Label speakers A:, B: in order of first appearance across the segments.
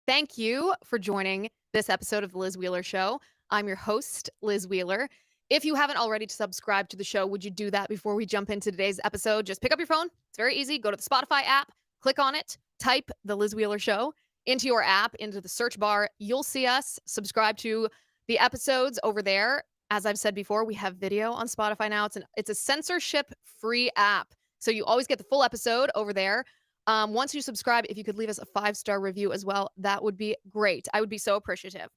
A: Thank you for joining this episode of The Liz Wheeler Show. I'm your host, Liz Wheeler. If you haven't already subscribed to the show, would you do that before we jump into today's episode? Just pick up your phone. It's very easy. Go to the Spotify app, click on it, type The Liz Wheeler Show into your app, into the search bar. You'll see us. Subscribe to the episodes over there. As I've said before, we have video on Spotify now. It's a censorship-free app, so you always get the full episode over there. Once you subscribe, if you could leave us a 5-star review as well, that would be great. I would be so appreciative.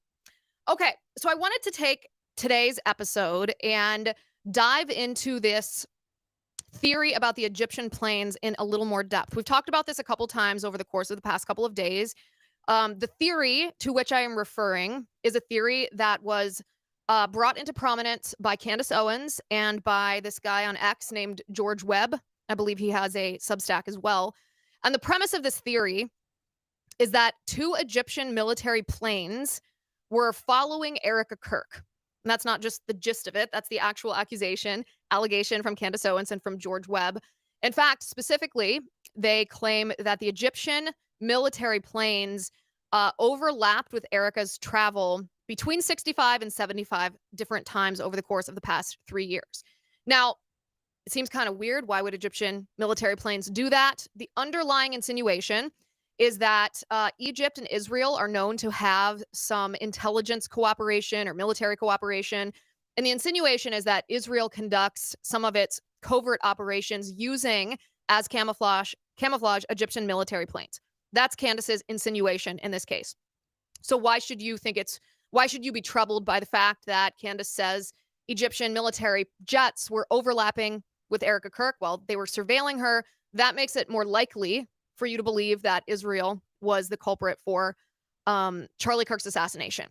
A: Okay, so I wanted to take today's episode and dive into this theory about the Egyptian plains in a little more depth. We've talked about this a couple times over the course of the past couple of days. The theory to which I am referring is a theory that was brought into prominence by Candace Owens and by this guy on X named George Webb. I believe he has a Substack as well. And the premise of this theory is that 2 Egyptian military planes were following Erika Kirk. And that's not just the gist of it. That's the actual allegation from Candace Owens and from George Webb. In fact, specifically, they claim that the Egyptian military planes overlapped with Erika's travel between 65 and 75 different times over the course of the past 3 years. Now, it seems kind of weird. Why would Egyptian military planes do that? The underlying insinuation is that Egypt and Israel are known to have some intelligence cooperation or military cooperation. And the insinuation is that Israel conducts some of its covert operations using as camouflage Egyptian military planes. That's Candace's insinuation in this case. So why should you be troubled by the fact that Candace says Egyptian military jets were overlapping with Erika Kirk? Well, they were surveilling her. That makes it more likely for you to believe that Israel was the culprit for Charlie Kirk's assassination.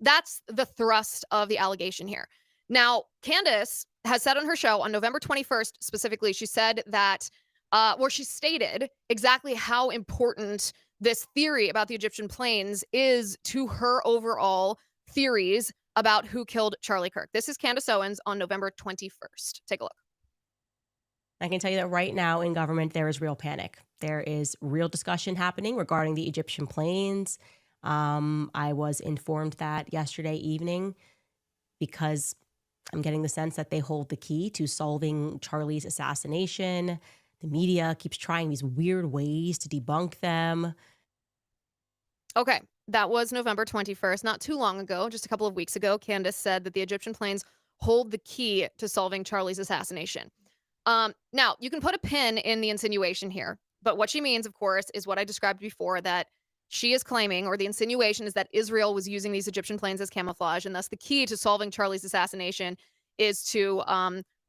A: That's the thrust of the allegation here. Now, Candace has said on her show on November 21st, specifically, she said that, she stated exactly how important this theory about the Egyptian planes is to her overall theories about who killed Charlie Kirk. This is Candace Owens on November 21st. Take a look.
B: I can tell you that right now in government, there is real panic. There is real discussion happening regarding the Egyptian planes. I was informed that yesterday evening because I'm getting the sense that they hold the key to solving Charlie's assassination. The media keeps trying these weird ways to debunk them.
A: Okay, that was November 21st, not too long ago, just a couple of weeks ago. Candace said that the Egyptian planes hold the key to solving Charlie's assassination. Now, you can put a pin in the insinuation here, but what she means, of course, is what I described before, that she is claiming, or the insinuation is that Israel was using these Egyptian planes as camouflage, and thus the key to solving Charlie's assassination is to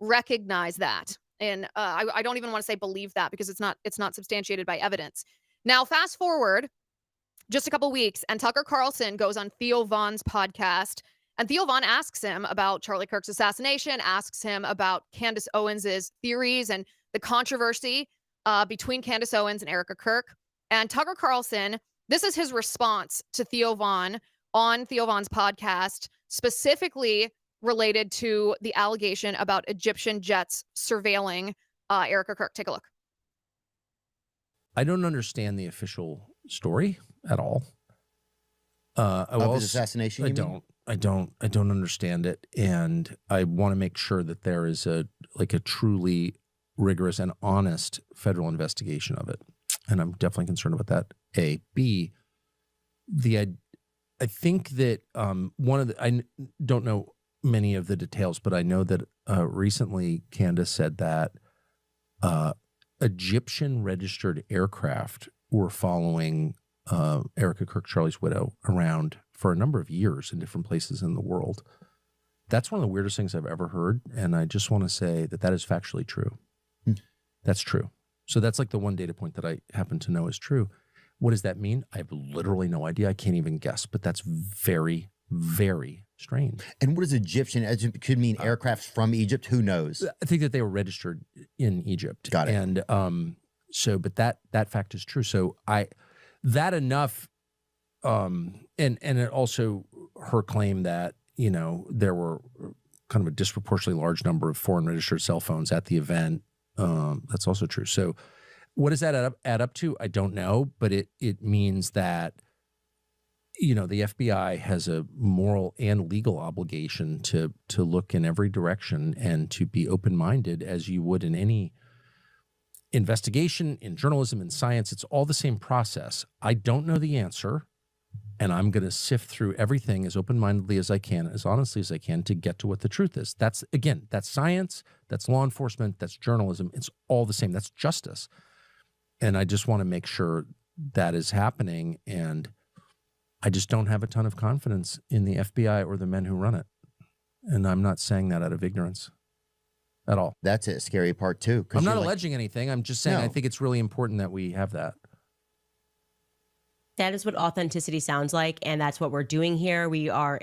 A: recognize that. And I don't even want to say believe that because it's not substantiated by evidence. Now, fast forward just a couple weeks, and Tucker Carlson goes on Theo Von's podcast, and Theo Von asks him about Charlie Kirk's assassination, asks him about Candace Owens' theories and the controversy between Candace Owens and Erika Kirk. And Tucker Carlson, this is his response to Theo Von on Theo Von's podcast, specifically related to the allegation about Egyptian jets surveilling Erika Kirk. Take a look.
C: I don't understand the official story at all.
D: Of his assassination,
C: I don't understand it, and I want to make sure that there is a truly rigorous and honest federal investigation of it, and I'm definitely concerned about that. A, B, I think that I don't know many of the details, but I know that recently Candace said that Egyptian registered aircraft were following Erika Kirk, Charlie's widow, around for a number of years in different places in the world. That's one of the weirdest things I've ever heard, and I just want to say that that is factually true. That's true. So that's like the one data point that I happen to know is true. What does that mean? I have literally no idea. I can't even guess, but that's very, very strange.
D: And what is Egyptian? It could mean aircraft from Egypt. Who knows?
C: I think that they were registered in Egypt.
D: Got it.
C: And but that fact is true. So that enough, and it also her claim that, you know, there were kind of a disproportionately large number of foreign registered cell phones at the event. That's also true. So what does that add up to? I don't know, but it means that the FBI has a moral and legal obligation to look in every direction and to be open-minded, as you would in any investigation, in journalism, in science. It's all the same process. I don't know the answer, and I'm going to sift through everything as open-mindedly as I can, as honestly as I can, to get to what the truth is. That's science, that's law enforcement, that's journalism. It's all the same. That's justice. And I just want to make sure that is happening, and I just don't have a ton of confidence in the FBI or the men who run it. And I'm not saying that out of ignorance at all.
D: That's a scary part too.
C: I'm not alleging anything. I'm just saying I
D: No.
C: think it's really important that we have that.
B: That is what authenticity sounds like, and that's what we're doing here. We are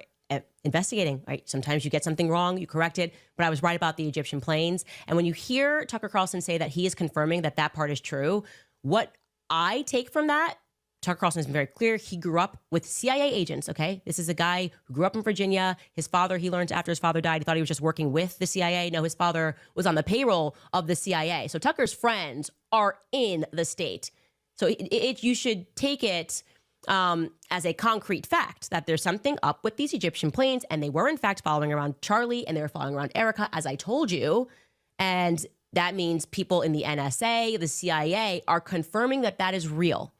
B: investigating, right? Sometimes you get something wrong, you correct it, but I was right about the Egyptian planes. And when you hear Tucker Carlson say that he is confirming that that part is true, what I take from that, Tucker Carlson has been very clear. He grew up with CIA agents, okay? This is a guy who grew up in Virginia. His father, he learned after his father died, he thought he was just working with the CIA. No, his father was on the payroll of the CIA. So Tucker's friends are in the state. So you should take it as a concrete fact that there's something up with these Egyptian planes, and they were in fact following around Charlie, and they were following around Erika, as I told you. And that means people in the NSA, the CIA, are confirming that that is real.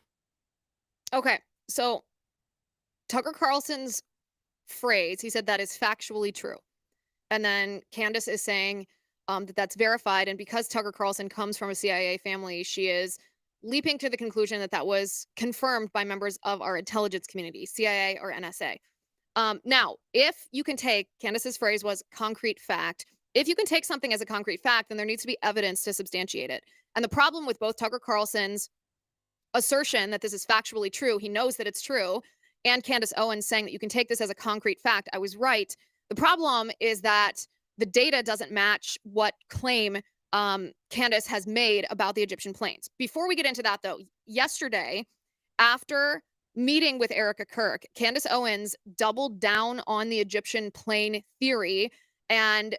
A: Okay, so Tucker Carlson's phrase, he said that is factually true. And then Candace is saying that that's verified. And because Tucker Carlson comes from a CIA family, she is leaping to the conclusion that that was confirmed by members of our intelligence community, CIA or NSA. Now, if you can take, Candace's phrase was concrete fact. If you can take something as a concrete fact, then there needs to be evidence to substantiate it. And the problem with both Tucker Carlson's assertion that this is factually true, he knows that it's true, and Candace Owens saying that you can take this as a concrete fact, I was right. The problem is that the data doesn't match what claim Candace has made about the Egyptian planes. Before we get into that, though, yesterday, after meeting with Erika Kirk, Candace Owens doubled down on the Egyptian plane theory and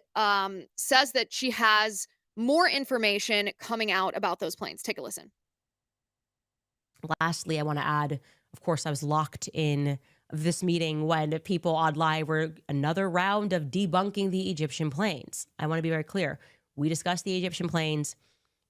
A: says that she has more information coming out about those planes. Take a listen.
B: Lastly, I want to add, of course, I was locked in this meeting when people online were another round of debunking the Egyptian planes. I want to be very clear. We discussed the Egyptian planes,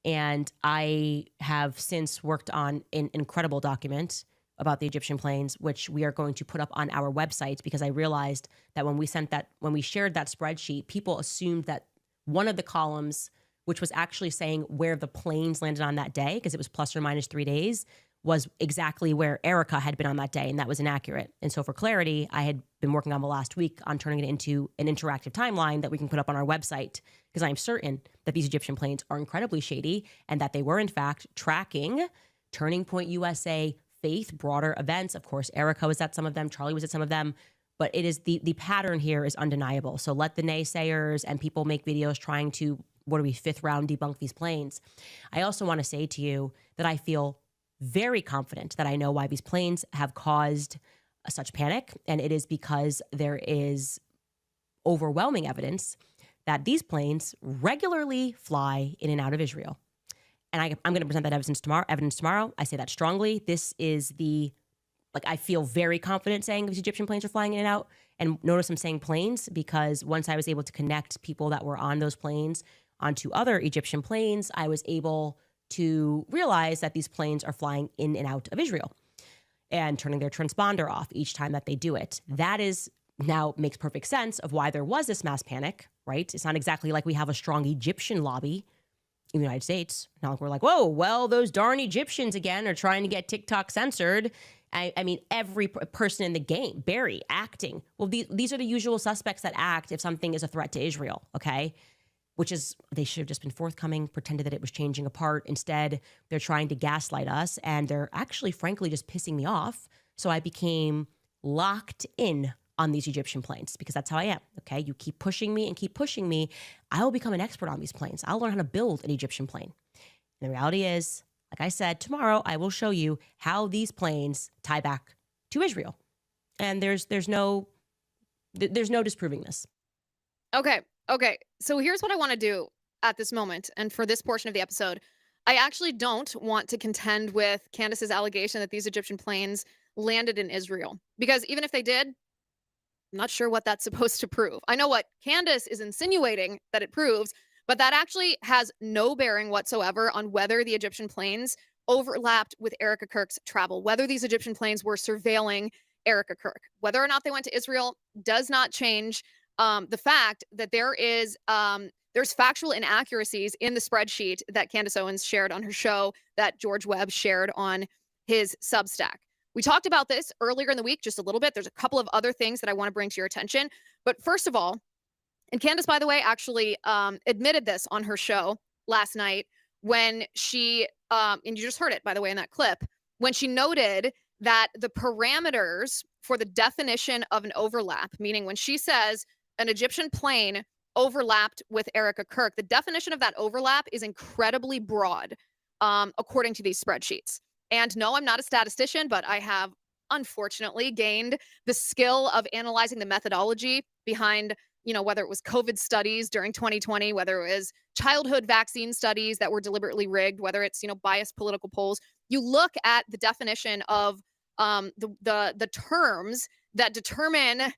B: and I have since worked on an incredible document about the Egyptian planes, which we are going to put up on our website, because I realized that when we shared that spreadsheet, people assumed that one of the columns, which was actually saying where the planes landed on that day, because it was plus or minus 3 days, was exactly where Erika had been on that day, and that was inaccurate. And so for clarity, I had been working on the last week on turning it into an interactive timeline that we can put up on our website, because I'm certain that these Egyptian planes are incredibly shady and that they were in fact tracking Turning Point USA, Faith, broader events. Of course, Erika was at some of them, Charlie was at some of them, but it is the pattern here is undeniable. So let the naysayers and people make videos trying to, fifth round debunk these planes. I also want to say to you that I feel very confident that I know why these planes have caused such panic. And it is because there is overwhelming evidence that these planes regularly fly in and out of Israel. And I'm going to present that evidence tomorrow. I say that strongly. This is I feel very confident saying these Egyptian planes are flying in and out. And notice I'm saying planes because once I was able to connect people that were on those planes onto other Egyptian planes, I was able to realize that these planes are flying in and out of Israel and turning their transponder off each time that they do it. That is now makes perfect sense of why there was this mass panic, right? It's not exactly like we have a strong Egyptian lobby in the United States. Not like we're like, whoa, well, those darn Egyptians again are trying to get TikTok censored. I mean, every person in the game, Barry, acting. Well, these are the usual suspects that act if something is a threat to Israel, okay? Which is, they should have just been forthcoming, pretended that it was changing apart. Instead, they're trying to gaslight us, and they're actually, frankly, just pissing me off. So I became locked in on these Egyptian planes because that's how I am, okay? You keep pushing me and keep pushing me, I will become an expert on these planes. I'll learn how to build an Egyptian plane. And the reality is, like I said, tomorrow I will show you how these planes tie back to Israel. And there's no disproving this.
A: Okay. So here's what I want to do at this moment. And for this portion of the episode, I actually don't want to contend with Candace's allegation that these Egyptian planes landed in Israel. Because even if they did, I'm not sure what that's supposed to prove. I know what Candace is insinuating that it proves, but that actually has no bearing whatsoever on whether the Egyptian planes overlapped with Erika Kirk's travel, whether these Egyptian planes were surveilling Erika Kirk. Whether or not they went to Israel does not change the fact that there's factual inaccuracies in the spreadsheet that Candace Owens shared on her show, that George Webb shared on his Substack. We talked about this earlier in the week just a little bit. There's a couple of other things that I want to bring to your attention. But first of all, and Candace, by the way, actually admitted this on her show last night when she, and you just heard it, by the way, in that clip, when she noted that the parameters for the definition of an overlap, meaning when she says an Egyptian plane overlapped with Erika Kirk, the definition of that overlap is incredibly broad, according to these spreadsheets. And no, I'm not a statistician, but I have unfortunately gained the skill of analyzing the methodology behind, whether it was COVID studies during 2020, whether it was childhood vaccine studies that were deliberately rigged, whether it's, biased political polls. You look at the definition of the terms that determine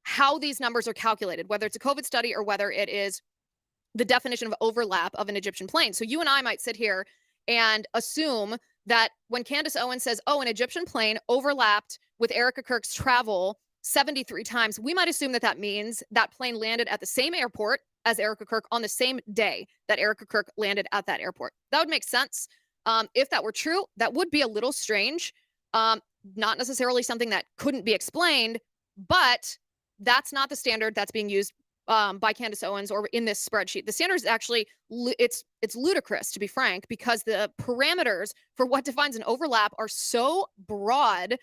A: how these numbers are calculated, whether it's a COVID study or whether it is the definition of overlap of an Egyptian plane. So you and I might sit here and assume that when Candace Owens says, oh, an Egyptian plane overlapped with Erika Kirk's travel 73 times, we might assume that that means that plane landed at the same airport as Erika Kirk on the same day that Erika Kirk landed at that airport. That would make sense. If that were true, that would be a little strange. Not necessarily something that couldn't be explained, but that's not the standard that's being used by Candace Owens or in this spreadsheet. The standard is actually, it's ludicrous, to be frank, because the parameters for what defines an overlap are so broad.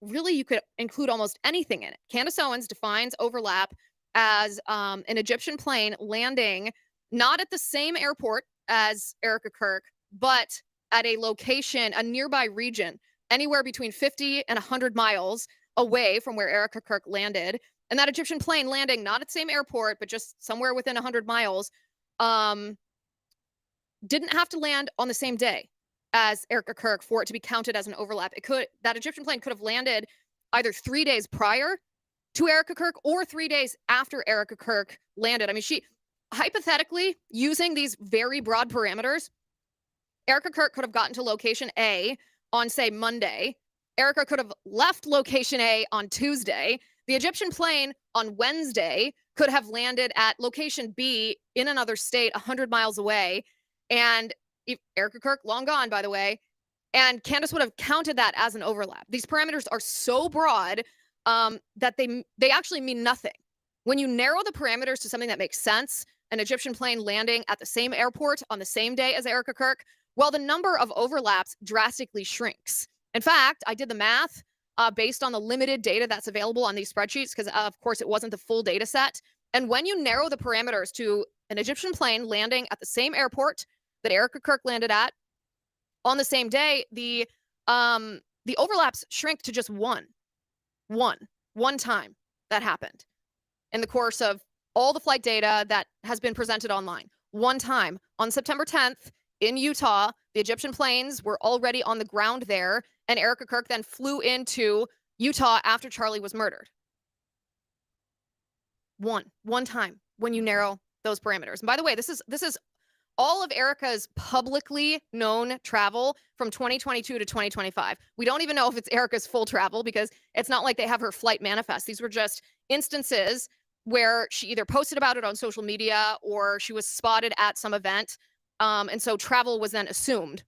A: Really, you could include almost anything in it. Candace Owens defines overlap as an Egyptian plane landing not at the same airport as Erika Kirk, but at a location, a nearby region, anywhere between 50 and 100 miles away from where Erika Kirk landed. And that Egyptian plane landing not at the same airport, but just somewhere within 100 miles, didn't have to land on the same day as Erika Kirk for it to be counted as an overlap. That Egyptian plane could have landed either 3 days prior to Erika Kirk or 3 days after Erika Kirk landed. I mean, she hypothetically, using these very broad parameters, Erika Kirk could have gotten to location A on, say, Monday. Erika could have left location A on Tuesday. The Egyptian plane on Wednesday could have landed at location B in another state 100 miles away. And Erika Kirk, long gone, by the way, and Candace would have counted that as an overlap. These parameters are so broad that they actually mean nothing. When you narrow the parameters to something that makes sense, an Egyptian plane landing at the same airport on the same day as Erika Kirk, well, the number of overlaps drastically shrinks. In fact, I did the math based on the limited data that's available on these spreadsheets because, of course, it wasn't the full data set. And when you narrow the parameters to an Egyptian plane landing at the same airport that Erika Kirk landed at on the same day, the overlaps shrink to just one time that happened in the course of all the flight data that has been presented online. One time on September 10th in Utah, the Egyptian planes were already on the ground there, and Erika Kirk then flew into Utah after Charlie was murdered. One time when you narrow those parameters. And by the way, this is all of Erika's publicly known travel from 2022 to 2025. We don't even know if it's Erika's full travel because it's not like they have her flight manifest. These were just instances where she either posted about it on social media or she was spotted at some event. And so travel was then assumed.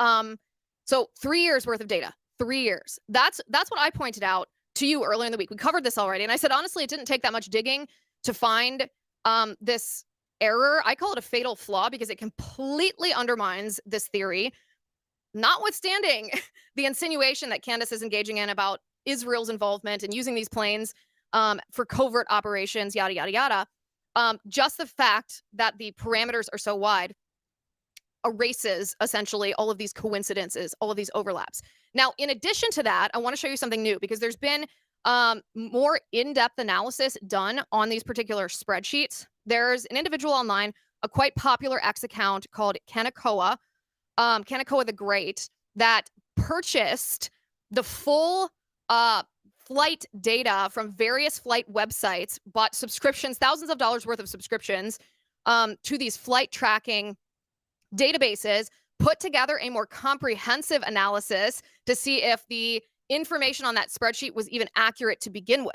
A: So 3 years worth of data, 3 years. That's what I pointed out to you earlier in the week. We covered this already. And I said, honestly, it didn't take that much digging to find this error. I call it a fatal flaw because it completely undermines this theory, notwithstanding the insinuation that Candace is engaging in about Israel's involvement and using these planes for covert operations, yada, yada, yada. Just the fact that the parameters are so wide erases essentially all of these coincidences, all of these overlaps. Now, in addition to that, I want to show you something new because there's been more in-depth analysis done on these particular spreadsheets. There's an individual online, a quite popular X account called Kanakoa, Kanakoa the Great, that purchased the full flight data from various flight websites, bought subscriptions, thousands of dollars worth of subscriptions to these flight tracking databases, put together a more comprehensive analysis to see if the information on that spreadsheet was even accurate to begin with.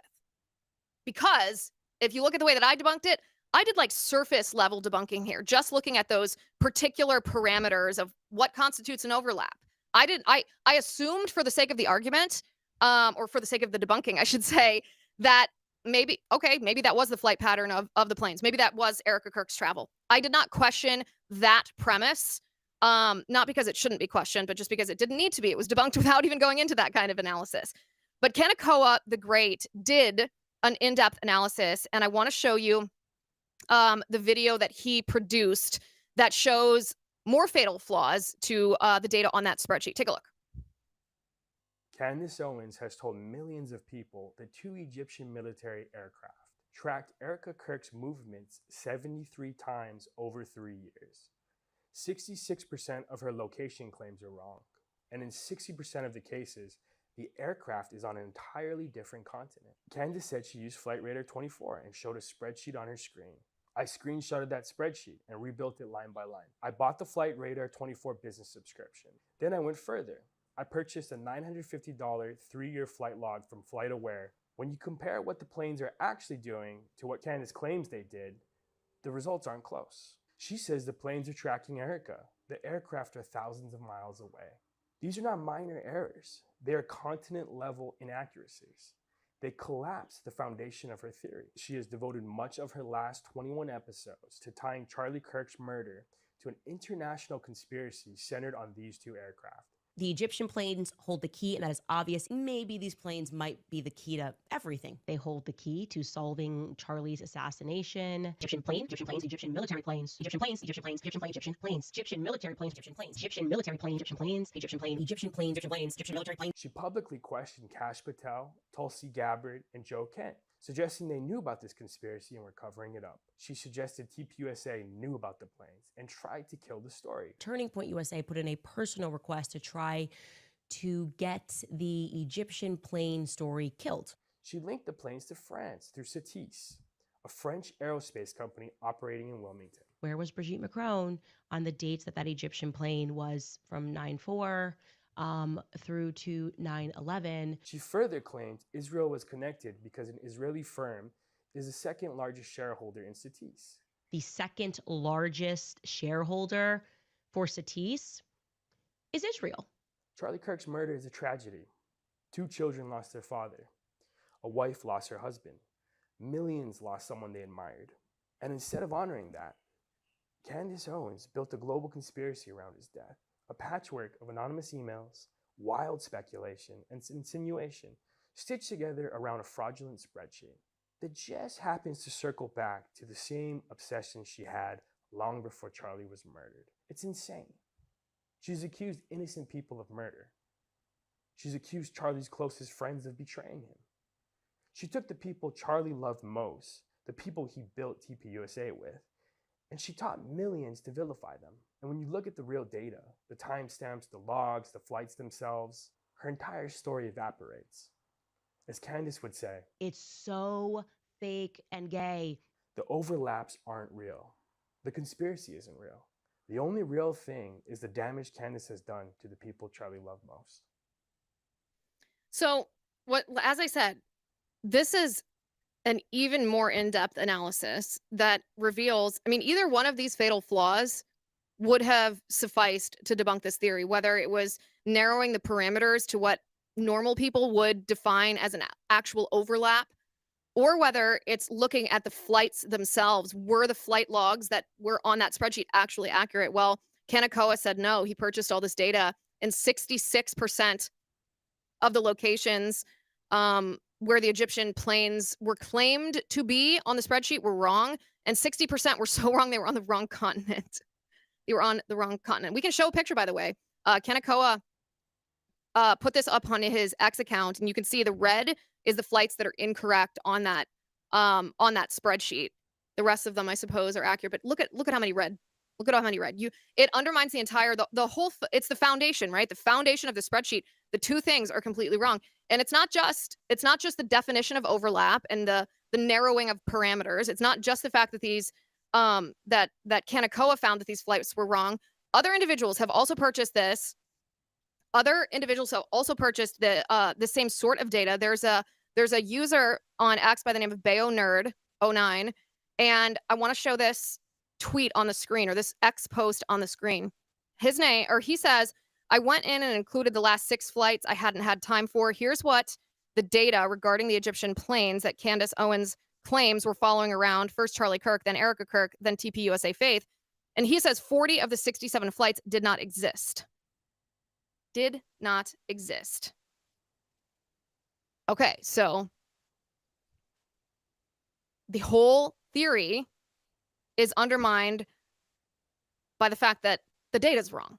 A: Because if you look at the way that I debunked it, I did like surface level debunking here, just looking at those particular parameters of what constitutes an overlap. I assumed for the sake of the argument, or for the sake of the debunking, I should say, that maybe that was the flight pattern of the planes. Maybe that was Erika Kirk's travel. I did not question that premise, not because it shouldn't be questioned, but just because it didn't need to be. It was debunked without even going into that kind of analysis. But Kaneko the Great did an in-depth analysis, and I want to show you the video that he produced that shows more fatal flaws to the data on that spreadsheet. Take a look.
E: Candace Owens has told millions of people that 2 Egyptian military aircraft tracked Erika Kirk's movements 73 times over 3 years. 66% of her location claims are wrong, and in 60% of the cases, the aircraft is on an entirely different continent. Candace said she used Flight Radar 24 and showed a spreadsheet on her screen. I screenshotted that spreadsheet and rebuilt it line by line. I bought the Flight Radar 24 business subscription. Then I went further. I purchased a $950 3-year flight log from FlightAware. When you compare what the planes are actually doing to what Candace claims they did, the results aren't close. She says the planes are tracking Erika. The aircraft are thousands of miles away. These are not minor errors. They are continent-level inaccuracies. They collapse the foundation of her theory. She has devoted much of her last 21 episodes to tying Charlie Kirk's murder to an international conspiracy centered on these 2 aircraft.
B: The Egyptian planes hold the key, and that is obvious. Maybe these planes might be the key to everything. They hold the key to solving Charlie's assassination. Egyptian military planes, Egyptian planes, Egyptian planes, Egyptian planes, Egyptian planes, Egyptian military planes, Egyptian planes, Egyptian military planes, Egyptian planes, Egyptian planes, Egyptian planes, Egyptian planes, Egyptian military planes.
E: She publicly questioned Kash Patel, Tulsi Gabbard, and Joe Kent, suggesting they knew about this conspiracy and were covering it up. She suggested TPUSA knew about the planes and tried to kill the story.
B: Turning Point USA put in a personal request to try to get the Egyptian plane story killed.
E: She linked the planes to France through Satis, a French aerospace company operating in Wilmington.
B: Where was Brigitte Macron on the dates that Egyptian plane was from 9/4 through to 9/11?
E: She further claimed Israel was connected because an Israeli firm is the second largest shareholder in Satis.
B: The second largest shareholder for Satis is Israel.
E: Charlie Kirk's murder is a tragedy. 2 children lost their father. A wife lost her husband. Millions lost someone they admired. And instead of honoring that, Candace Owens built a global conspiracy around his death, a patchwork of anonymous emails, wild speculation, and insinuation stitched together around a fraudulent spreadsheet that just happens to circle back to the same obsession she had long before Charlie was murdered. It's insane. She's accused innocent people of murder. She's accused Charlie's closest friends of betraying him. She took the people Charlie loved most, the people he built TPUSA with, and she taught millions to vilify them. And when you look at the real data, the timestamps, the logs, the flights themselves, her entire story evaporates. As Candace would say,
B: it's so fake and gay.
E: The overlaps aren't real. The conspiracy isn't real. The only real thing is the damage Candace has done to the people Charlie loved most.
A: So, as I said, this is an even more in-depth analysis that reveals, either one of these fatal flaws would have sufficed to debunk this theory, whether it was narrowing the parameters to what normal people would define as an actual overlap, or whether it's looking at the flights themselves. Were the flight logs that were on that spreadsheet actually accurate? Well, Kaneko said no. He purchased all this data, and 66% of the locations where the Egyptian planes were claimed to be on the spreadsheet were wrong, and 60% were so wrong they were on the wrong continent. They were on the wrong continent. We can show a picture, by the way. Kaneko put this up on his X account, and you can see the red is the flights that are incorrect on that spreadsheet. The rest of them, I suppose, are accurate. But look at how many red Look at how many red. It undermines the entire, the whole, it's the foundation, right? The foundation of the spreadsheet. The two things are completely wrong. And it's not just the definition of overlap and the narrowing of parameters. It's not just the fact that these, that Kanakoa found that these flights were wrong. Other individuals have also purchased this. Other individuals have also purchased the same sort of data. There's a user on X by the name of BayoNerd09, and I want to show this tweet on the screen, or this X post on the screen. His name, or he says, I went in and included the last 6 flights I hadn't had time for. Here's what the data regarding the Egyptian planes that Candace Owens claims were following around, first Charlie Kirk, then Erika Kirk, then TP USA Faith. And he says 40 of the 67 flights did not exist. Did not exist. Okay, so the whole theory is undermined by the fact that the data is wrong.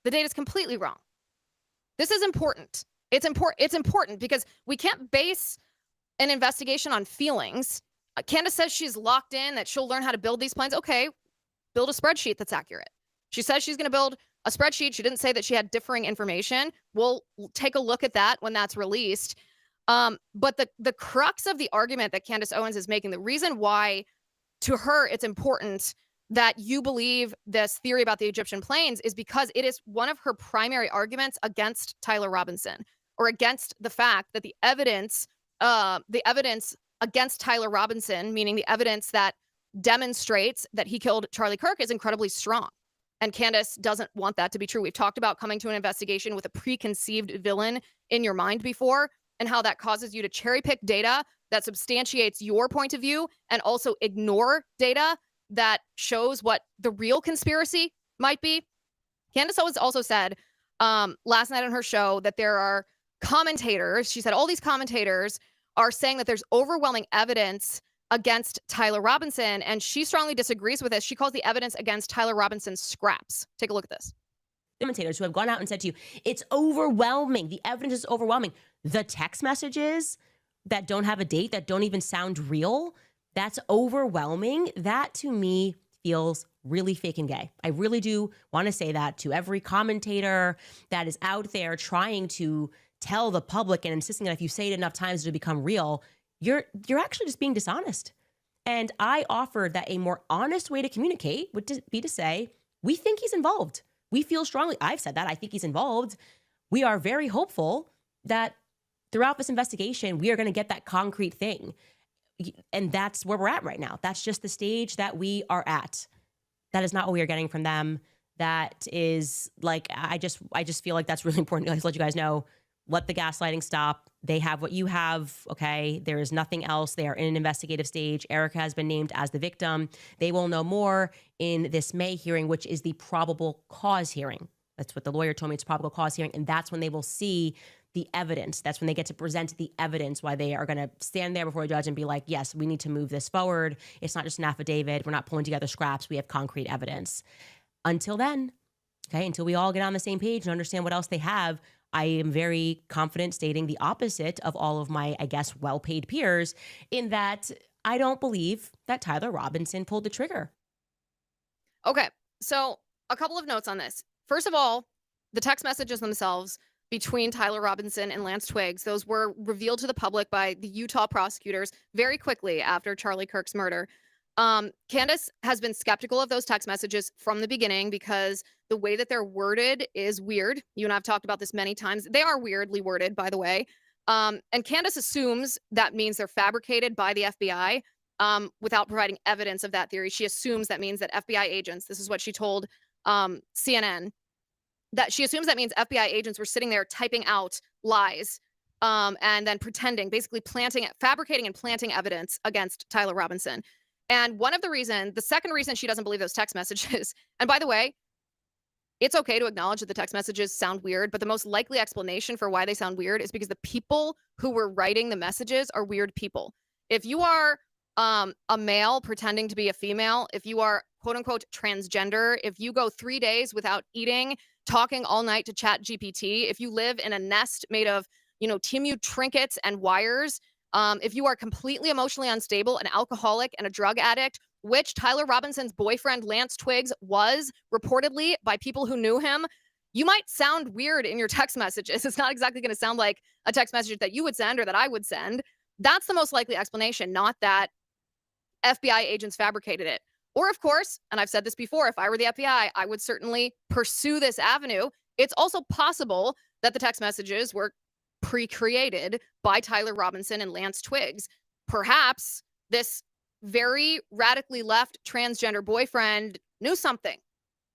A: The data is completely wrong. This is important. It's important because we can't base an investigation on feelings. Candace says she's locked in, that she'll learn how to build these planes. Okay, build a spreadsheet that's accurate. She says she's going to build a spreadsheet. She didn't say that she had differing information. We'll take a look at that when that's released. But the crux of the argument that Candace Owens is making, the reason why to her it's important that you believe this theory about the Egyptian planes, is because it is one of her primary arguments against Tyler Robinson, or against the fact that the evidence against Tyler Robinson, meaning the evidence that demonstrates that he killed Charlie Kirk, is incredibly strong. And Candace doesn't want that to be true. We've talked about coming to an investigation with a preconceived villain in your mind before, and how that causes you to cherry pick data that substantiates your point of view and also ignore data that shows what the real conspiracy might be. Candace Owens also said last night on her show that there are commentators. She said all these commentators are saying that there's overwhelming evidence against Tyler Robinson, and she strongly disagrees with this. She calls the evidence against Tyler Robinson scraps. Take a look at this.
B: Commentators who have gone out and said to you, it's overwhelming. The evidence is overwhelming. The text messages that don't have a date, that don't even sound real, that's overwhelming. That to me feels really fake and gay. I really do want to say that to every commentator that is out there trying to tell the public and insisting that if you say it enough times it'll become real, you're actually just being dishonest. And I offered that a more honest way to communicate would be to say, we think he's involved. We feel strongly. I've said that. I think he's involved. We are very hopeful that throughout this investigation, we are going to get that concrete thing. And that's where we're at right now. That's just the stage that we are at. That is not what we are getting from them. That is like, I just feel like that's really important to let you guys know. Let the gaslighting stop. They have what you have, okay? There is nothing else. They are in an investigative stage. Erika has been named as the victim. They will know more in this May hearing, which is the probable cause hearing. That's what the lawyer told me. It's probable cause hearing. And that's when they will see the evidence. That's when they get to present the evidence, why they are going to stand there before a judge and be like, yes, we need to move this forward. It's not just an affidavit. We're not pulling together scraps. We have concrete evidence. Until then, okay, until we all get on the same page and understand what else they have, I am very confident stating the opposite of all of my, I guess, well-paid peers, in that I don't believe that Tyler Robinson pulled the trigger.
A: Okay, so a couple of notes on this. First of all, the text messages themselves between Tyler Robinson and Lance Twiggs, those were revealed to the public by the Utah prosecutors very quickly after Charlie Kirk's murder. Candace has been skeptical of those text messages from the beginning because the way that they're worded is weird. You and I've talked about this many times. They are weirdly worded, by the way. And Candace assumes that means they're fabricated by the FBI without providing evidence of that theory. She assumes that means that FBI agents, this is what she told CNN, that she assumes that means FBI agents were sitting there typing out lies and then pretending, basically fabricating and planting evidence against Tyler Robinson. And the second reason she doesn't believe those text messages, and by the way, it's okay to acknowledge that the text messages sound weird, but the most likely explanation for why they sound weird is because the people who were writing the messages are weird people. If you are a male pretending to be a female, if you are quote unquote transgender, if you go 3 days without eating, talking all night to Chat GPT, if you live in a nest made of, Timu trinkets and wires, if you are completely emotionally unstable, an alcoholic and a drug addict, which Tyler Robinson's boyfriend, Lance Twiggs, was reportedly by people who knew him, you might sound weird in your text messages. It's not exactly going to sound like a text message that you would send or that I would send. That's the most likely explanation, not that FBI agents fabricated it. Or, of course, and I've said this before, if I were the FBI, I would certainly pursue this avenue. It's also possible that the text messages were pre-created by Tyler Robinson and Lance Twiggs. Perhaps this very radically left transgender boyfriend knew something.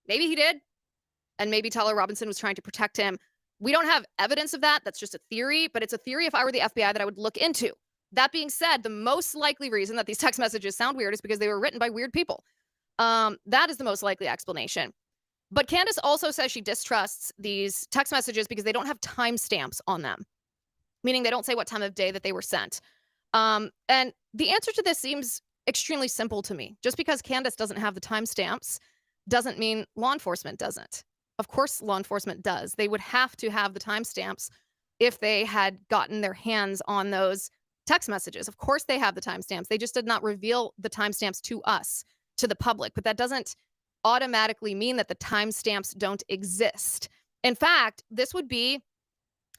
A: Maybe he did. And maybe Tyler Robinson was trying to protect him. We don't have evidence of that. That's just a theory, but it's a theory if I were the FBI that I would look into. That being said, the most likely reason that these text messages sound weird is because they were written by weird people. That is the most likely explanation. But Candace also says she distrusts these text messages because they don't have timestamps on them, meaning they don't say what time of day that they were sent. And the answer to this seems extremely simple to me. Just because Candace doesn't have the timestamps doesn't mean law enforcement doesn't. Of course, law enforcement does. They would have to have the timestamps if they had gotten their hands on those text messages. Of course, they have the timestamps. They just did not reveal the timestamps to us, to the public. But that doesn't automatically mean that the timestamps don't exist. In fact, this would be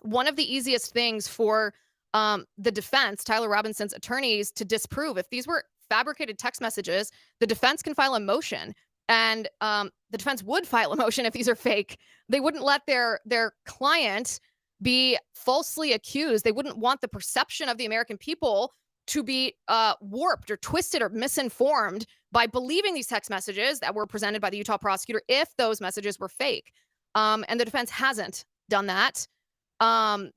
A: one of the easiest things for the defense, Tyler Robinson's attorneys, to disprove. If these were fabricated text messages, the defense can file a motion. And the defense would file a motion if these are fake. They wouldn't let their client be falsely accused. They wouldn't want the perception of the American people to be warped or twisted or misinformed by believing these text messages that were presented by the Utah prosecutor if those messages were fake. And the defense hasn't done that.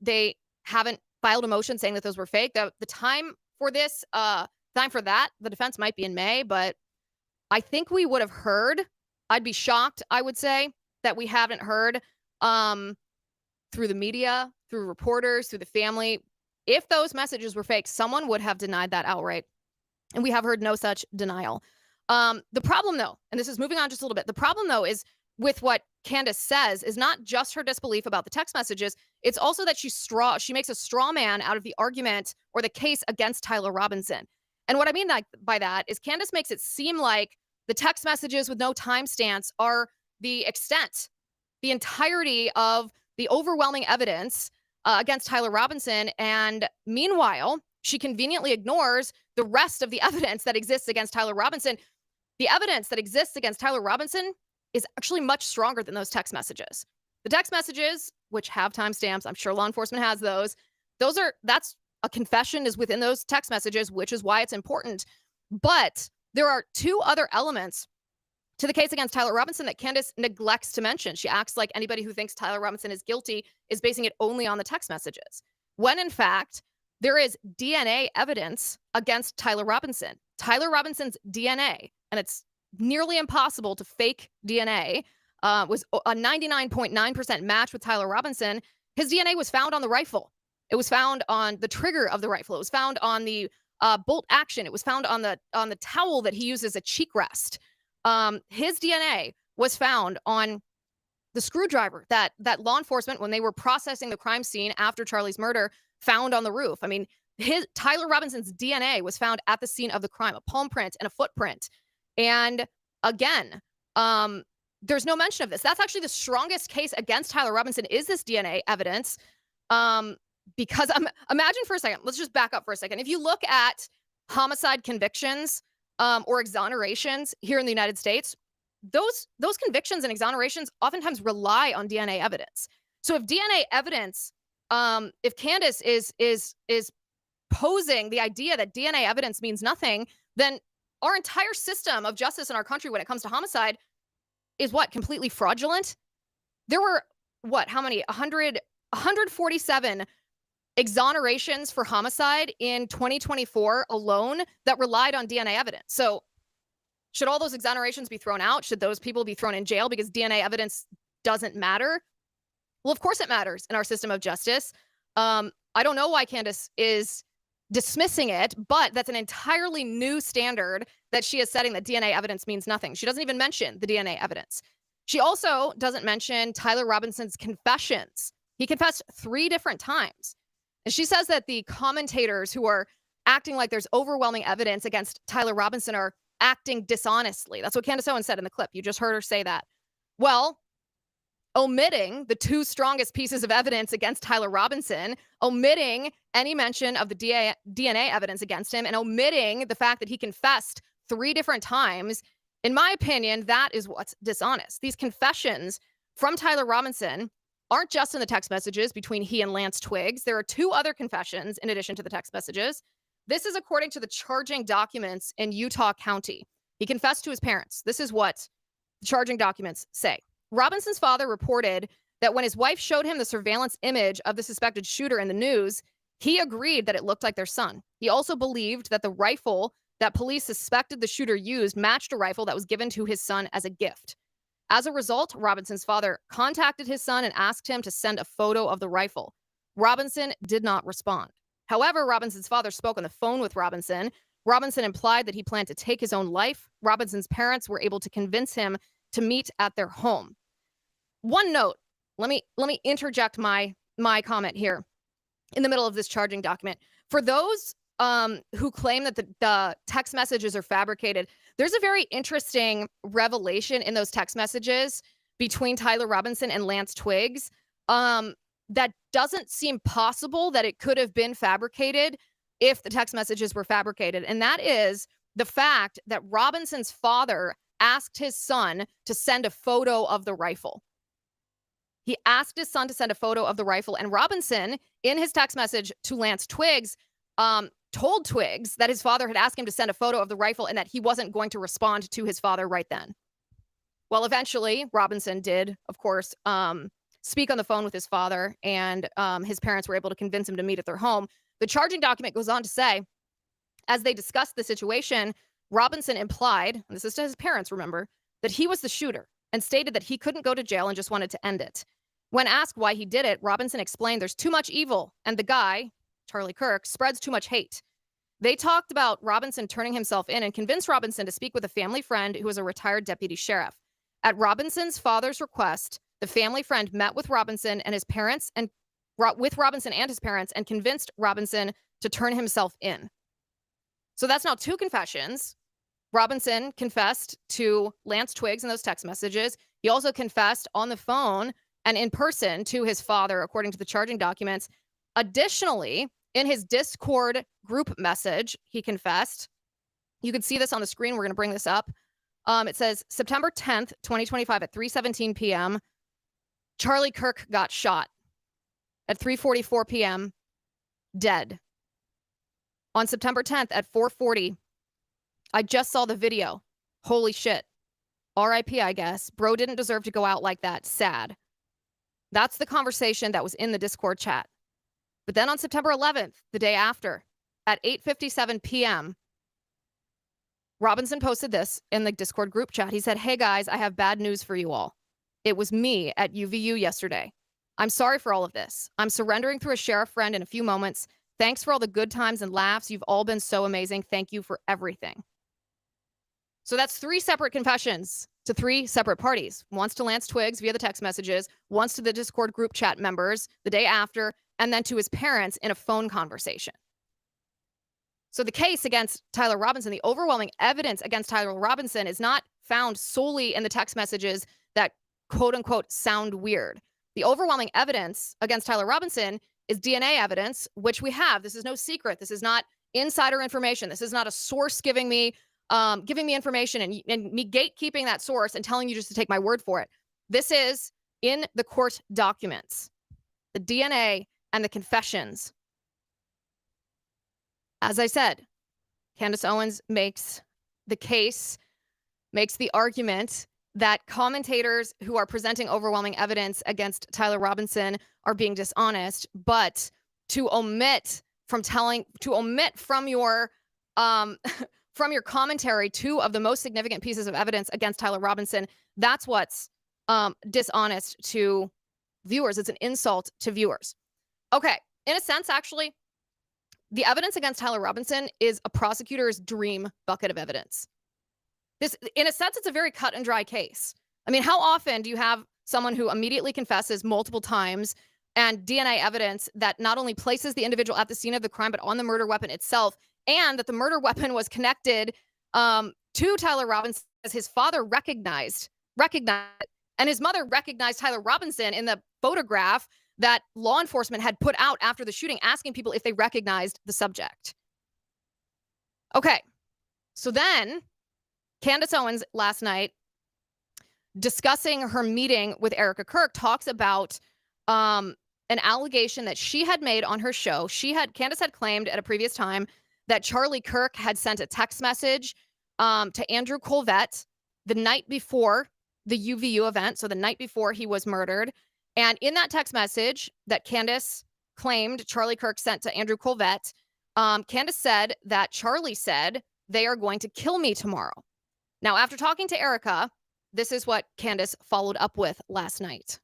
A: They haven't filed a motion saying that those were fake. The time for this, the defense might be in May, but I think we would have heard. I'd be shocked, I would say, that we haven't heard through the media, through reporters, through the family. If those messages were fake, someone would have denied that outright. And we have heard no such denial. The problem, though, and this is moving on just a little bit, the problem, though, is with what Candace says is not just her disbelief about the text messages. It's also that she makes a straw man out of the argument or the case against Tyler Robinson. And what I mean by that is Candace makes it seem like the text messages with no timestamps are the extent, the entirety of the overwhelming evidence against Tyler Robinson. And meanwhile, she conveniently ignores the rest of the evidence that exists against Tyler Robinson. The evidence that exists against Tyler Robinson is actually much stronger than those text messages. The text messages, which have timestamps, I'm sure law enforcement has those. That's a confession is within those text messages, which is why it's important. But there are two other elements to the case against Tyler Robinson that Candace neglects to mention. She acts like anybody who thinks Tyler Robinson is guilty is basing it only on the text messages, when in fact, there is DNA evidence against Tyler Robinson. Tyler Robinson's DNA, and it's nearly impossible to fake DNA, was a 99.9% match with Tyler Robinson. His DNA was found on the rifle. It was found on the trigger of the rifle. It was found on the bolt action. It was found on the towel that he used as a cheek rest. His DNA was found on the screwdriver that law enforcement, when they were processing the crime scene after Charlie's murder, found on the roof. I mean, Tyler Robinson's DNA was found at the scene of the crime, a palm print and a footprint. And again, there's no mention of this. That's actually the strongest case against Tyler Robinson is this DNA evidence. Because imagine for a second, let's just back up for a second. If you look at homicide convictions or exonerations here in the United States, those convictions and exonerations oftentimes rely on DNA evidence. So if DNA evidence, if Candace is posing the idea that DNA evidence means nothing, then our entire system of justice in our country when it comes to homicide is completely fraudulent. There were how many? 147 exonerations for homicide in 2024 alone that relied on DNA evidence. So should all those exonerations be thrown out? Should those people be thrown in jail because DNA evidence doesn't matter? Well, of course it matters in our system of justice. I don't know why Candace is dismissing it, but that's an entirely new standard that she is setting, that DNA evidence means nothing. She doesn't even mention the DNA evidence. She also doesn't mention Tyler Robinson's confessions. He confessed 3 different times. And she says that the commentators who are acting like there's overwhelming evidence against Tyler Robinson are acting dishonestly. That's what Candace Owens said in the clip. You just heard her say that. Well, omitting the two strongest pieces of evidence against Tyler Robinson, omitting any mention of the DNA evidence against him, and omitting the fact that he confessed 3 different times, in my opinion, that is what's dishonest. These confessions from Tyler Robinson aren't just in the text messages between he and Lance Twiggs. There are 2 other confessions in addition to the text messages. This is according to the charging documents in Utah County. He confessed to his parents. This is what the charging documents say. Robinson's father reported that when his wife showed him the surveillance image of the suspected shooter in the news, he agreed that it looked like their son. He also believed that the rifle that police suspected the shooter used matched a rifle that was given to his son as a gift. As a result, Robinson's father contacted his son and asked him to send a photo of the rifle. Robinson did not respond. However, Robinson's father spoke on the phone with Robinson. Robinson implied that he planned to take his own life. Robinson's parents were able to convince him to meet at their home. One note, let me interject my comment here in the middle of this charging document. For those who claim that the text messages are fabricated, there's a very interesting revelation in those text messages between Tyler Robinson and Lance Twiggs that doesn't seem possible that it could have been fabricated if the text messages were fabricated. And that is the fact that Robinson's father asked his son to send a photo of the rifle. He asked his son to send a photo of the rifle, and Robinson, in his text message to Lance Twiggs, told Twiggs that his father had asked him to send a photo of the rifle and that he wasn't going to respond to his father right then. Well, eventually, Robinson did, of course, speak on the phone with his father, and his parents were able to convince him to meet at their home. The charging document goes on to say, as they discussed the situation, Robinson implied, and this is to his parents, remember, that he was the shooter and stated that he couldn't go to jail and just wanted to end it. When asked why he did it, Robinson explained there's too much evil, and the guy, Charlie Kirk, spreads too much hate. They talked about Robinson turning himself in and convinced Robinson to speak with a family friend who was a retired deputy sheriff. At Robinson's father's request, the family friend met with Robinson and his parents and convinced Robinson to turn himself in. So that's now 2 confessions. Robinson confessed to Lance Twiggs in those text messages. He also confessed on the phone and in person to his father, according to the charging documents. Additionally, in his Discord group message, he confessed. You can see this on the screen. We're going to bring this up. It says September 10th, 2025 at 3:17 p.m., Charlie Kirk got shot. At 3:44 p.m., dead. On September 10th at 4:40, I just saw the video. Holy shit. R.I.P., I guess. Bro didn't deserve to go out like that. Sad. That's the conversation that was in the Discord chat. But then on September 11th, the day after, at 8:57 p.m., Robinson posted this in the Discord group chat. He said, "Hey guys, I have bad news for you all. It was me at UVU yesterday. I'm sorry for all of this. I'm surrendering through a sheriff friend in a few moments. Thanks for all the good times and laughs. You've all been so amazing. Thank you for everything." So that's 3 separate confessions to 3 separate parties. Once to Lance Twiggs via the text messages, once to the Discord group chat members the day after, and then to his parents in a phone conversation. So the case against Tyler Robinson, the overwhelming evidence against Tyler Robinson is not found solely in the text messages that quote unquote sound weird. The overwhelming evidence against Tyler Robinson is DNA evidence, which we have. This is no secret. This is not insider information. This is not a source giving me information and me gatekeeping that source and telling you just to take my word for it. This is in the court documents, the DNA and the confessions. As I said, Candace Owens makes the argument that commentators who are presenting overwhelming evidence against Tyler Robinson are being dishonest, but to omit from your from your commentary 2 of the most significant pieces of evidence against Tyler Robinson, that's what's dishonest to viewers. It's an insult to viewers. Okay, in a sense, actually, the evidence against Tyler Robinson is a prosecutor's dream bucket of evidence. This, in a sense, it's a very cut and dry case. I mean, how often do you have someone who immediately confesses multiple times and DNA evidence that not only places the individual at the scene of the crime, but on the murder weapon itself, and that the murder weapon was connected To Tyler Robinson, as his father recognized, and his mother recognized Tyler Robinson in the photograph that law enforcement had put out after the shooting, asking people if they recognized the subject. Okay, so then Candace Owens last night, discussing her meeting with Erika Kirk, talks about an allegation that she had made on her show. Candace had claimed at a previous time that Charlie Kirk had sent a text message to Andrew Colvett the night before the UVU event, so the night before he was murdered. And in that text message that Candace claimed Charlie Kirk sent to Andrew Colvett, Candace said that Charlie said, "They are going to kill me tomorrow." Now, after talking to Erika, this is what Candace followed up with last night.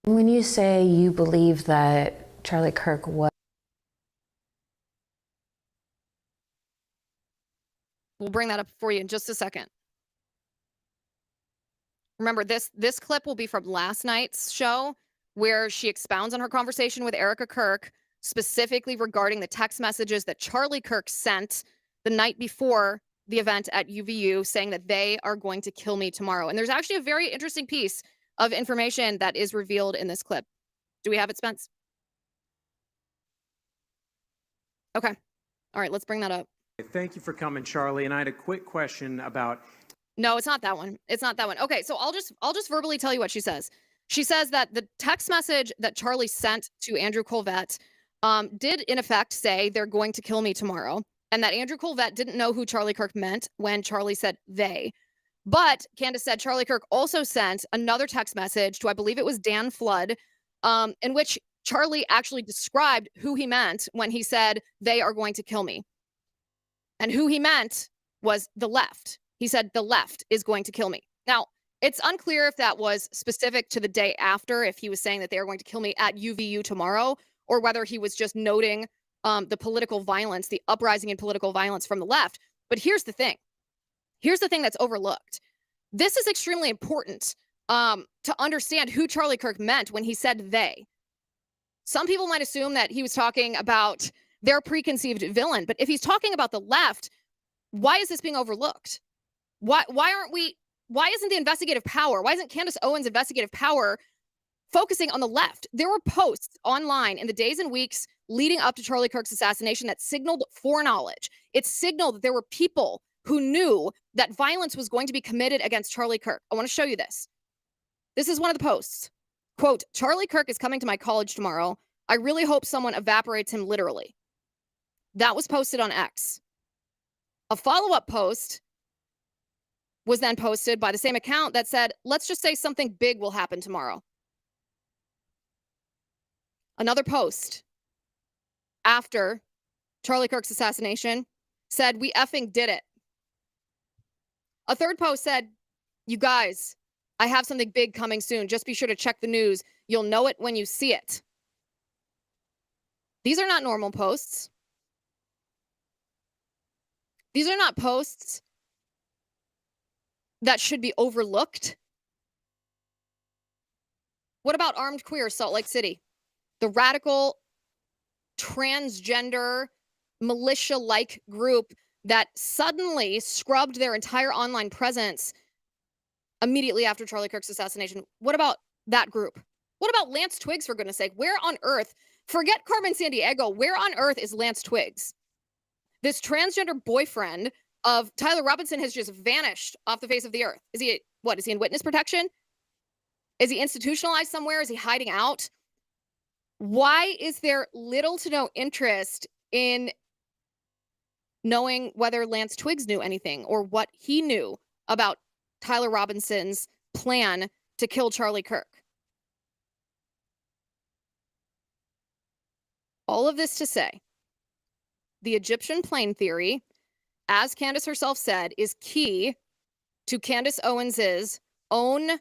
F: When you say you believe that Charlie Kirk was...
A: We'll bring that up for you in just a second. Remember, this clip will be from last night's show, where she expounds on her conversation with Erika Kirk, specifically regarding the text messages that Charlie Kirk sent the night before the event at UVU, saying that they are going to kill me tomorrow. And there's actually a very interesting piece of information that is revealed in this clip. Do we have it, Spence? Okay. All right, let's bring that up.
G: Thank you for coming, Charlie. And I had a quick question about...
A: No, it's not that one. It's not that one. Okay, so I'll just verbally tell you what she says. She says that the text message that Charlie sent to Andrew Colvett did in effect say they're going to kill me tomorrow, and that Andrew Colvett didn't know who Charlie Kirk meant when Charlie said they. But Candace said Charlie Kirk also sent another text message to, I believe it was Dan Flood, in which Charlie actually described who he meant when he said they are going to kill me. And who he meant was the left. He said the left is going to kill me. Now, it's unclear if that was specific to the day after, if he was saying that they are going to kill me at UVU tomorrow, or whether he was just noting the political violence, the uprising in political violence from the left. But here's the thing. Here's the thing that's overlooked. This is extremely important to understand who Charlie Kirk meant when he said they. Some people might assume that he was talking about their preconceived villain, but if he's talking about the left, why is this being overlooked? Why isn't the investigative power, why isn't Candace Owens' investigative power focusing on the left? There were posts online in the days and weeks leading up to Charlie Kirk's assassination that signaled foreknowledge. It signaled that there were people who knew that violence was going to be committed against Charlie Kirk. I want to show you this. This is one of the posts. Quote, "Charlie Kirk is coming to my college tomorrow. I really hope someone evaporates him literally." That was posted on X. A follow-up post was then posted by the same account that said, "Let's just say something big will happen tomorrow." Another post after Charlie Kirk's assassination said, "We effing did it." A third post said, "You guys, I have something big coming soon. Just be sure to check the news. You'll know it when you see it." These are not normal posts. These are not posts that should be overlooked. What about Armed Queer Salt Lake City? The radical, transgender, militia-like group that suddenly scrubbed their entire online presence immediately after Charlie Kirk's assassination. What about that group? What about Lance Twiggs, for goodness sake? Where on earth, forget Carmen Sandiego, where on earth is Lance Twiggs? This transgender boyfriend of Tyler Robinson has just vanished off the face of the earth. Is he in witness protection? Is he institutionalized somewhere? Is he hiding out? Why is there little to no interest in knowing whether Lance Twiggs knew anything or what he knew about Tyler Robinson's plan to kill Charlie Kirk? All of this to say, the Egyptian plane theory, as Candace herself said, is key to Candace Owens's own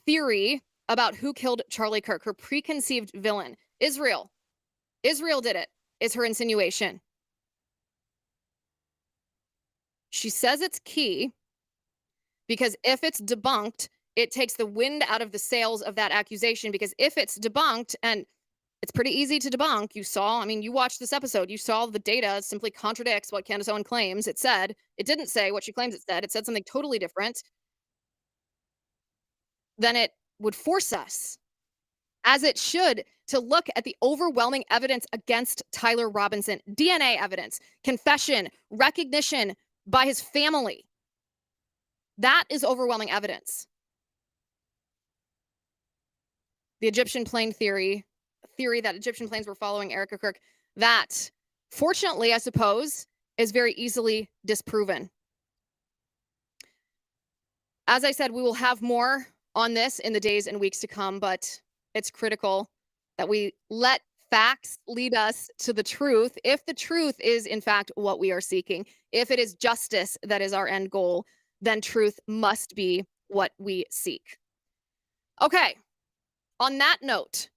A: theory about who killed Charlie Kirk, her preconceived villain. Israel did it, is her insinuation. She says it's key because if it's debunked, it takes the wind out of the sails of that accusation, because if it's debunked, and It's pretty easy to debunk. You watched this episode. You saw the data simply contradicts what Candace Owens claims it said. It didn't say what she claims it said. It said something totally different. Then it would force us, as it should, to look at the overwhelming evidence against Tyler Robinson. DNA evidence, confession, recognition by his family. That is overwhelming evidence. The Egyptian plane theory that Egyptian planes were following Erika Kirk, that, fortunately, I suppose, is very easily disproven. As I said, we will have more on this in the days and weeks to come, but it's critical that we let facts lead us to the truth. If the truth is, in fact, what we are seeking, if it is justice that is our end goal, then truth must be what we seek. Okay, on that note,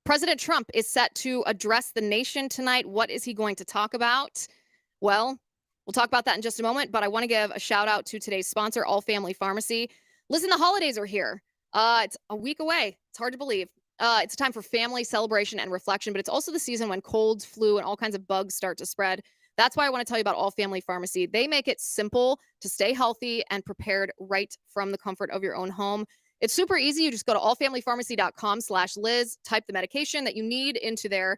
A: President Trump is set to address the nation tonight. What is he going to talk about? Well, we'll talk about that in just a moment, but I want to give a shout out to today's sponsor, All Family Pharmacy. Listen, the holidays are here. It's a week away. It's hard to believe. It's a time for family celebration and reflection, but it's also the season when colds, flu, and all kinds of bugs start to spread. That's why I want to tell you about All Family Pharmacy. They make it simple to stay healthy and prepared right from the comfort of your own home. It's super easy. You just go to allfamilypharmacy.com/Liz, type the medication that you need into their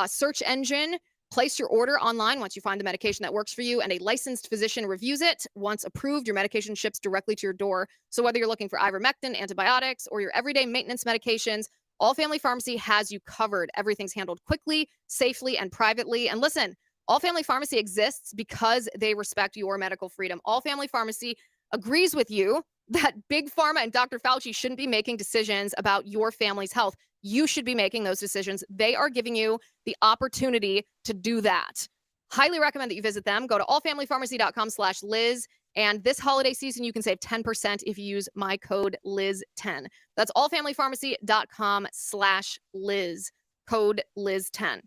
A: search engine, place your order online once you find the medication that works for you, and a licensed physician reviews it. Once approved, your medication ships directly to your door. So whether you're looking for ivermectin, antibiotics, or your everyday maintenance medications, All Family Pharmacy has you covered. Everything's handled quickly, safely, and privately. And listen, All Family Pharmacy exists because they respect your medical freedom. All Family Pharmacy agrees with you that Big Pharma and Dr. Fauci shouldn't be making decisions about your family's health. You should be making those decisions. They are giving you the opportunity to do that. Highly recommend that you visit them. Go to allfamilypharmacy.com/Liz. And this holiday season, you can save 10% if you use my code Liz10. That's allfamilypharmacy.com/Liz, code Liz10.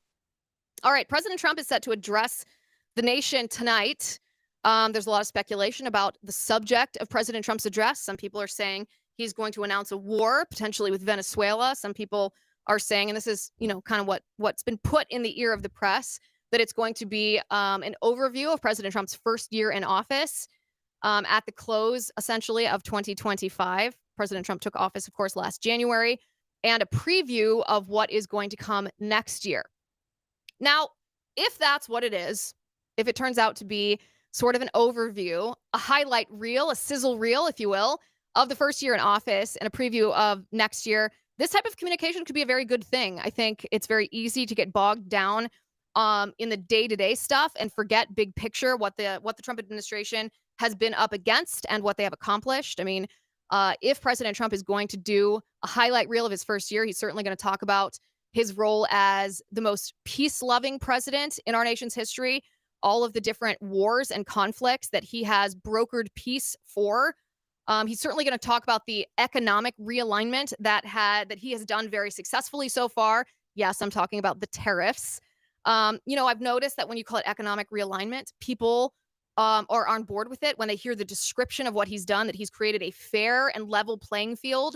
A: All right, President Trump is set to address the nation tonight. There's a lot of speculation about the subject of President Trump's address. Some people are saying he's going to announce a war, potentially with Venezuela. Some people are saying, and this is, kind of what's been put in the ear of the press, that it's going to be an overview of President Trump's first year in office at the close, essentially, of 2025. President Trump took office, of course, last January, and a preview of what is going to come next year. Now, if that's what it is, if it turns out to be sort of an overview, a highlight reel, a sizzle reel, if you will, of the first year in office and a preview of next year, this type of communication could be a very good thing. I think it's very easy to get bogged down in the day-to-day stuff and forget big picture, what the Trump administration has been up against and what they have accomplished. I mean, if President Trump is going to do a highlight reel of his first year, he's certainly going to talk about his role as the most peace-loving president in our nation's history, all of the different wars and conflicts that he has brokered peace for. He's certainly going to talk about the economic realignment that he has done very successfully so far. Yes, I'm talking about the tariffs. I've noticed that when you call it economic realignment, people are on board with it when they hear the description of what he's done, that he's created a fair and level playing field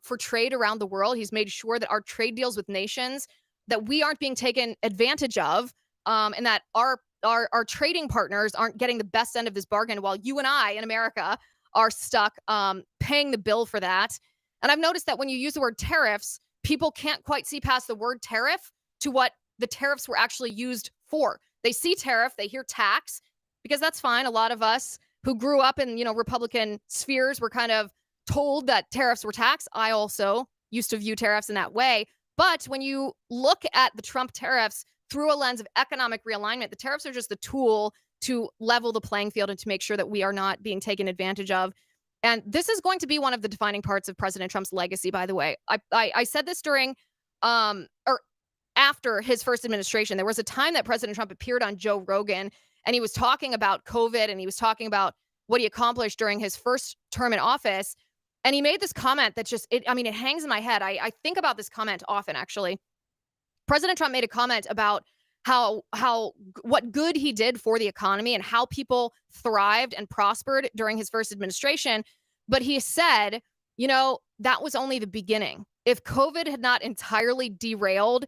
A: for trade around the world. He's made sure that our trade deals with nations, that we aren't being taken advantage of, and that our trading partners aren't getting the best end of this bargain, while you and I in America are stuck paying the bill for that. And I've noticed that when you use the word tariffs, people can't quite see past the word tariff to what the tariffs were actually used for. They see tariff, they hear tax, because that's fine. A lot of us who grew up in, Republican spheres were kind of told that tariffs were tax. I also used to view tariffs in that way. But when you look at the Trump tariffs through a lens of economic realignment, the tariffs are just the tool to level the playing field and to make sure that we are not being taken advantage of. And this is going to be one of the defining parts of President Trump's legacy, by the way. I said this during or after his first administration. There was a time that President Trump appeared on Joe Rogan, and he was talking about COVID, and he was talking about what he accomplished during his first term in office. And he made this comment that it hangs in my head. I think about this comment often, actually. President Trump made a comment about what good he did for the economy and how people thrived and prospered during his first administration. But he said, that was only the beginning. if COVID had not entirely derailed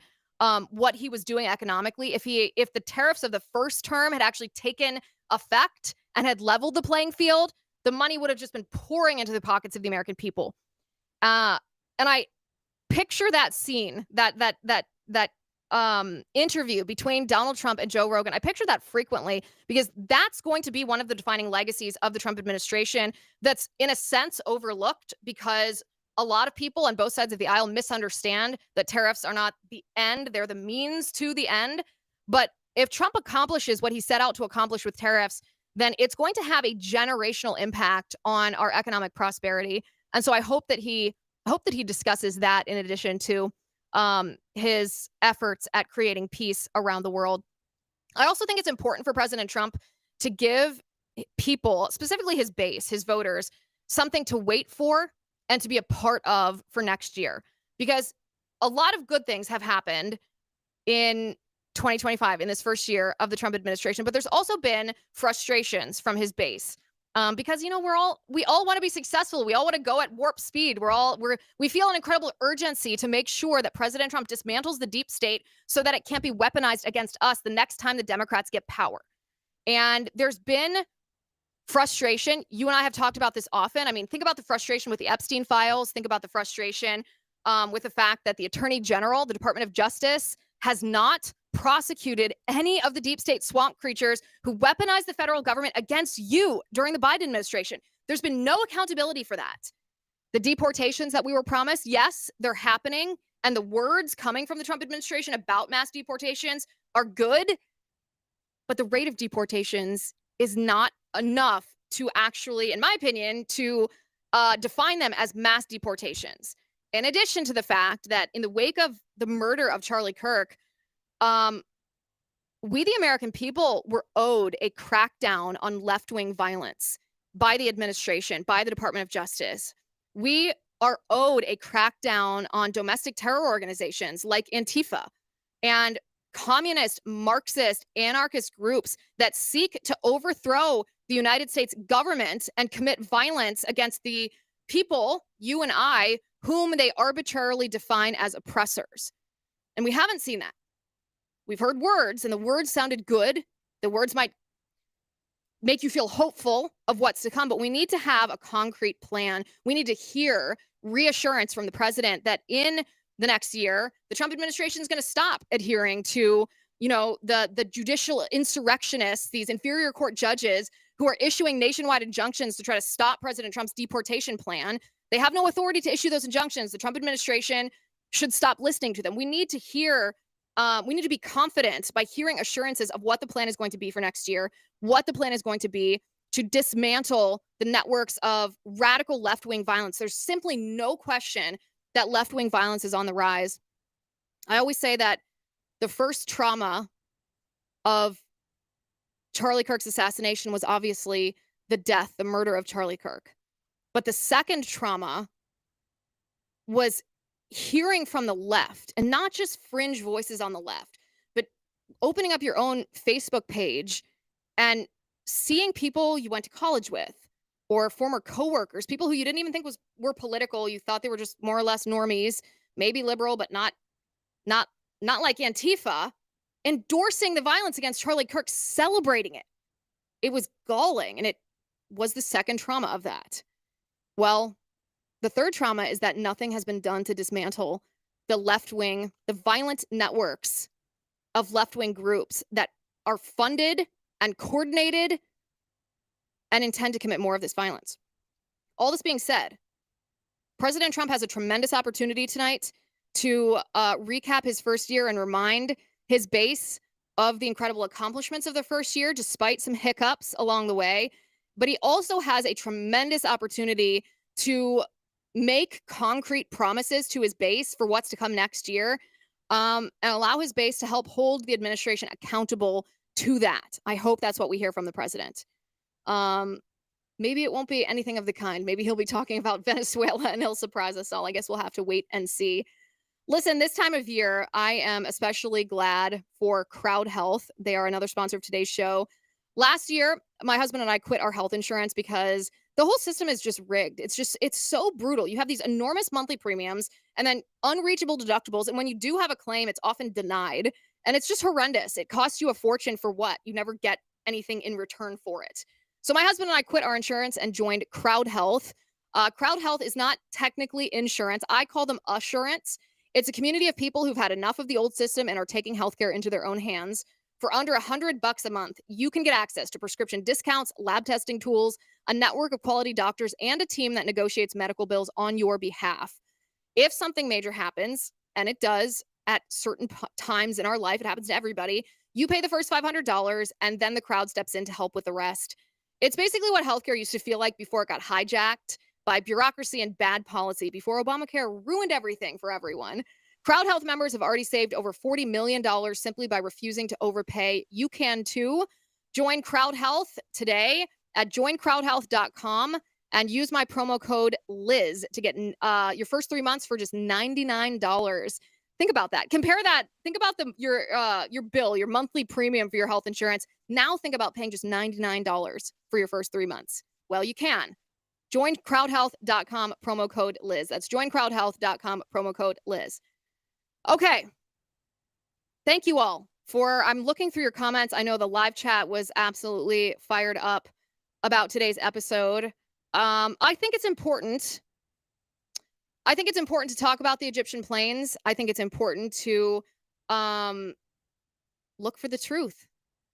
A: what he was doing economically, if the tariffs of the first term had actually taken effect and had leveled the playing field, the money would have just been pouring into the pockets of the American people. And I picture that scene, that interview between Donald Trump and Joe Rogan. I picture that frequently because that's going to be one of the defining legacies of the Trump administration that's in a sense overlooked because a lot of people on both sides of the aisle misunderstand that tariffs are not the end. They're the means to the end. But if Trump accomplishes what he set out to accomplish with tariffs, then it's going to have a generational impact on our economic prosperity. And so I hope that he discusses that in addition to his efforts at creating peace around the world. I also think it's important for President Trump to give people, specifically his base, his voters, something to wait for and to be a part of for next year. Because a lot of good things have happened in 2025, in this first year of the Trump administration, but there's also been frustrations from his base. Because we all want to be successful. We all want to go at warp speed. We feel an incredible urgency to make sure that President Trump dismantles the deep state so that it can't be weaponized against us the next time the Democrats get power. And there's been frustration. You and I have talked about this often. I mean, think about the frustration with the Epstein files. Think about the frustration with the fact that the Attorney General, the Department of Justice, has not prosecuted any of the deep state swamp creatures who weaponized the federal government against you during the Biden administration. There's been no accountability for that. The deportations that we were promised, yes, they're happening. And the words coming from the Trump administration about mass deportations are good. But the rate of deportations is not enough to actually, in my opinion, to define them as mass deportations. In addition to the fact that in the wake of the murder of Charlie Kirk, we, the American people, were owed a crackdown on left-wing violence by the administration, by the Department of Justice. We are owed a crackdown on domestic terror organizations like Antifa and communist, Marxist, anarchist groups that seek to overthrow the United States government and commit violence against the people, you and I, whom they arbitrarily define as oppressors. And we haven't seen that. We've heard words, and the words sounded good. The words might make you feel hopeful of what's to come, but we need to have a concrete plan. We need to hear reassurance from the president that in the next year, the Trump administration is going to stop adhering to, the judicial insurrectionists, these inferior court judges who are issuing nationwide injunctions to try to stop President Trump's deportation plan. They have no authority to issue those injunctions. The Trump administration should stop listening to them. We need to hear we need to be confident by hearing assurances of what the plan is going to be for next year, what the plan is going to be to dismantle the networks of radical left-wing violence. There's simply no question that left-wing violence is on the rise. I always say that the first trauma of Charlie Kirk's assassination was obviously the murder of Charlie Kirk. But the second trauma was hearing from the left, and not just fringe voices on the left, but opening up your own Facebook page and seeing people you went to college with or former coworkers, people who you didn't even think were political. You thought they were just more or less normies, maybe liberal, but not like Antifa, endorsing the violence against Charlie Kirk, celebrating it. It was galling, and it was the second trauma of that. Well, the third trauma is that nothing has been done to dismantle the left-wing, the violent networks of left-wing groups that are funded and coordinated and intend to commit more of this violence. All this being said, President Trump has a tremendous opportunity tonight to recap his first year and remind his base of the incredible accomplishments of the first year, despite some hiccups along the way. But he also has a tremendous opportunity to make concrete promises to his base for what's to come next year, and allow his base to help hold the administration accountable to that. I hope that's what we hear from the president. Maybe it won't be anything of the kind. Maybe he'll be talking about Venezuela and he'll surprise us all. I guess we'll have to wait and see. Listen, this time of year, I am especially glad for Crowd Health. They are another sponsor of today's show. Last year, my husband and I quit our health insurance because The whole system is just rigged. It's so brutal. You have these enormous monthly premiums and then unreachable deductibles. And when you do have a claim, it's often denied. And it's just horrendous. It costs you a fortune for what? You never get anything in return for it. So my husband and I quit our insurance and joined Crowd Health. Crowd Health is not technically insurance. I call them assurance. It's a community of people who've had enough of the old system and are taking healthcare into their own hands. For under $100 a month, you can get access to prescription discounts, lab testing tools, a network of quality doctors, and a team that negotiates medical bills on your behalf. If something major happens, and it does at certain times in our life, it happens to everybody, you pay the first $500, and then the crowd steps in to help with the rest. It's basically what healthcare used to feel like before it got hijacked by bureaucracy and bad policy, before Obamacare ruined everything for everyone. Crowd Health members have already saved over $40 million simply by refusing to overpay. You can too. Join Crowd Health today at joincrowdhealth.com and use my promo code Liz to get your first 3 months for just $99. Think about that. Compare that. Think about your bill, your monthly premium for your health insurance. Now think about paying just $99 for your first 3 months. Well, you can. Joincrowdhealth.com, promo code Liz. That's joincrowdhealth.com, promo code Liz. Okay. Thank you all I'm looking through your comments. I know the live chat was absolutely fired up about today's episode. I think it's important. I think it's important to talk about the Egyptian planes. I think it's important to look for the truth.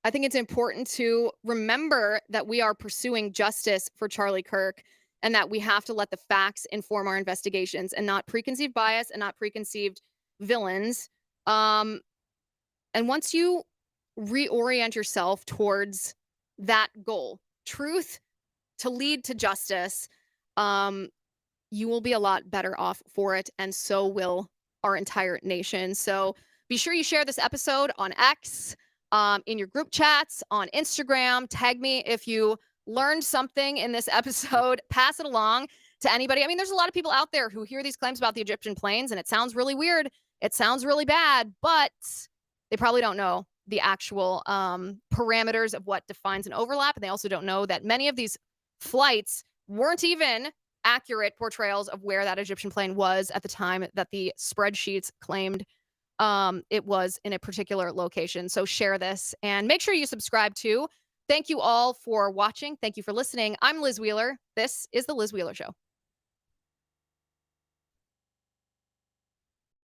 A: I think it's important to remember that we are pursuing justice for Charlie Kirk and that we have to let the facts inform our investigations and not preconceived bias and not preconceived villains. And once you reorient yourself towards that goal, truth to lead to justice, you will be a lot better off for it, and so will our entire nation. So be sure you share this episode on X, in your group chats, on Instagram. Tag me if you learned something in this episode. Pass it along to anybody. I mean, there's a lot of people out there who hear these claims about the Egyptian planes, and it sounds really weird. It sounds really bad, but they probably don't know the actual parameters of what defines an overlap. And they also don't know that many of these flights weren't even accurate portrayals of where that Egyptian plane was at the time that the spreadsheets claimed it was in a particular location. So share this and make sure you subscribe too. Thank you all for watching. Thank you for listening. I'm Liz Wheeler. This is The Liz Wheeler Show.